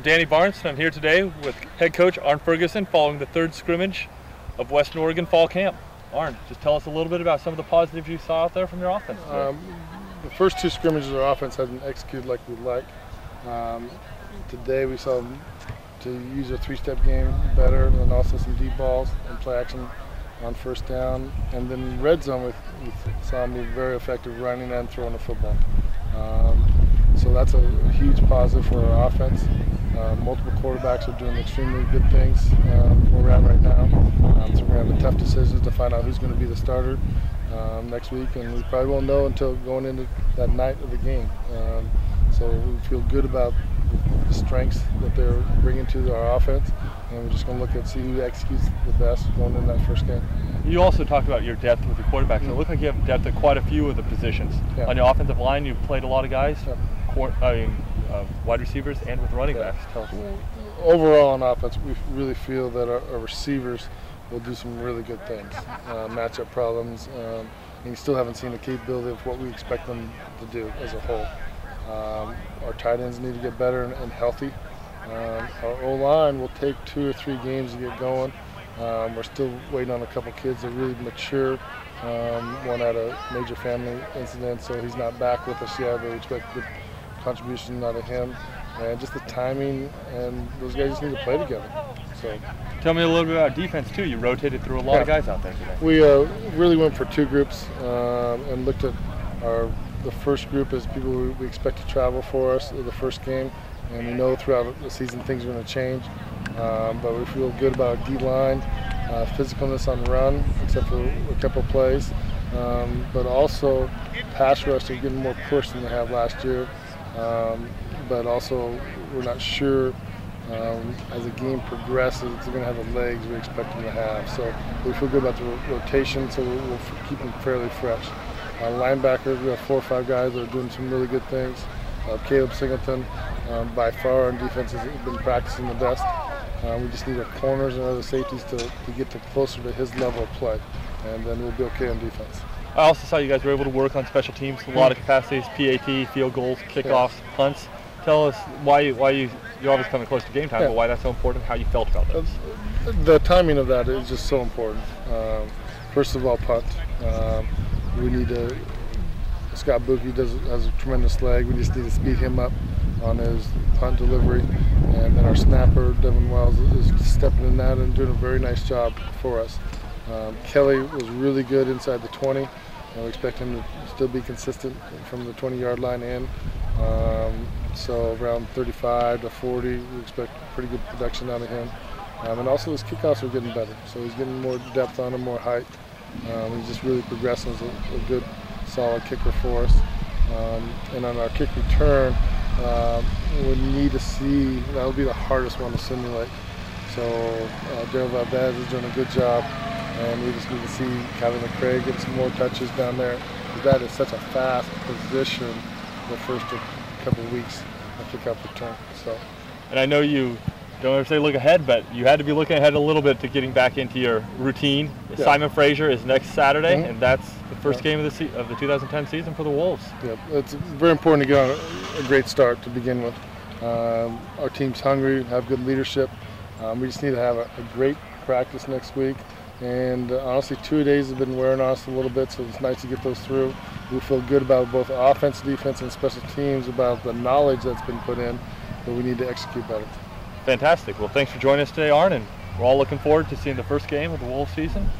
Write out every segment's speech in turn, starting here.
I'm Danny Barnes, and I'm here today with head coach Arne Ferguson following the third scrimmage of Western Oregon Fall Camp. Arne, just tell us a little bit about some of the positives you saw out there from your offense today. The first two scrimmages, our offense hasn't executed like we'd like. Today we saw them to use a three-step game better, and also some deep balls and play action on first down. And then in red zone, we saw them be very effective running and throwing the football. So that's a huge positive for our offense. Multiple quarterbacks are doing extremely good things where we're at right now. So we're going to have a tough decision to find out who's going to be the starter next week, and we probably won't know until going into that night of the game. So we feel good about the strengths that they're bringing to our offense, and we're just going to look and see who executes the best going into that first game. You also talked about your depth with your quarterbacks. Mm-hmm. It looked like you have depth at quite a few of the positions. Yeah. On your offensive line, you've played a lot of guys, wide receivers, and with running backs. Tell us. Overall on offense, we really feel that our receivers will do some really good things, matchup problems, and you still haven't seen the capability of what we expect them to do as a whole. Our tight ends need to get better and healthy. Our O-line will take 2 or 3 games to get going. We're still waiting on a couple kids that really mature. One had a major family incident, so he's not back with us yet, but we expect good contribution out of him. And just the timing, and those guys just need to play together. So, tell me a little bit about defense too. You rotated through a lot of guys out there today. We really went for 2 groups and looked at the first group as people we expect to travel for us the first game, and we know throughout the season things are going to change. But we feel good about D-line, physicalness on run, except for a couple plays, but also pass rush. They're getting more push than they have last year. But also we're not sure as the game progresses if they're going to have the legs we expect them to have. So we feel good about the rotation, so we'll keep them fairly fresh. Linebackers, we have 4 or 5 guys that are doing some really good things. Caleb Singleton, by far on defense, has been practicing the best. We just need our corners and other safeties to get closer to his level of play, and then we'll be okay on defense. I also saw you guys were able to work on special teams, a lot of capacities, PAT, field goals, kickoffs, punts. Tell us why you're obviously coming close to game time, but why that's so important, how you felt about those. The timing of that is just so important. First of all, punt. We need to, Scott Buki has a tremendous leg. We just need to speed him up on his punt delivery. And then our snapper, Devin Wells, is stepping in that and doing a very nice job for us. Kelly was really good inside the 20, and we expect him to still be consistent from the 20-yard line in. So around 35 to 40, we expect pretty good production out of him. And also his kickoffs are getting better, so he's getting more depth on him, more height. He's just really progressing as a good, solid kicker for us. And on our kick return, we need to see, that'll be the hardest one to simulate. So Daryl Valdez is doing a good job, and we just need to see Kylie McCrae get some more touches down there. That is such a fast position the first couple of weeks of kickoff return. So, and I know you don't ever say look ahead, but you had to be looking ahead a little bit to getting back into your routine. Yeah. Simon Fraser is next Saturday, and that's the first game of the 2010 season for the Wolves. Yeah, it's very important to get on a great start to begin with. Our team's hungry, have good leadership. We just need to have a great practice next week. And honestly, 2 days have been wearing on us a little bit, so it's nice to get those through. We feel good about both offense, defense, and special teams, about the knowledge that's been put in, but we need to execute better. Fantastic. Well, thanks for joining us today, Arne, and we're all looking forward to seeing the first game of the Wolves season,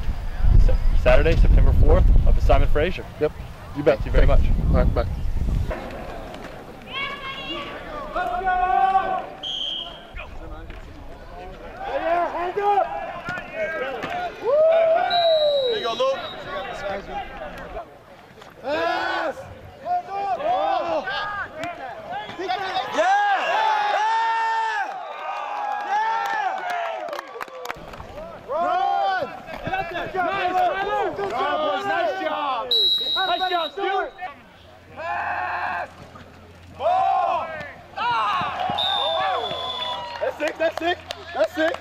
Saturday, September 4th, up at Simon Fraser. Yep, you bet. Thank you very much. All right, bye. There you go, Luke. Pass! Oh! Run! Get up there! Nice job! Nice job, Stuart! Pass! Ball! That's 6, that's 6, that's 6.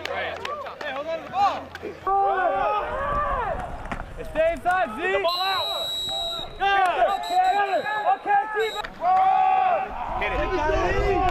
Hey, hold on to the ball! Stay inside, Z! Get the ball out! Good! Okay, keep it! Hit it!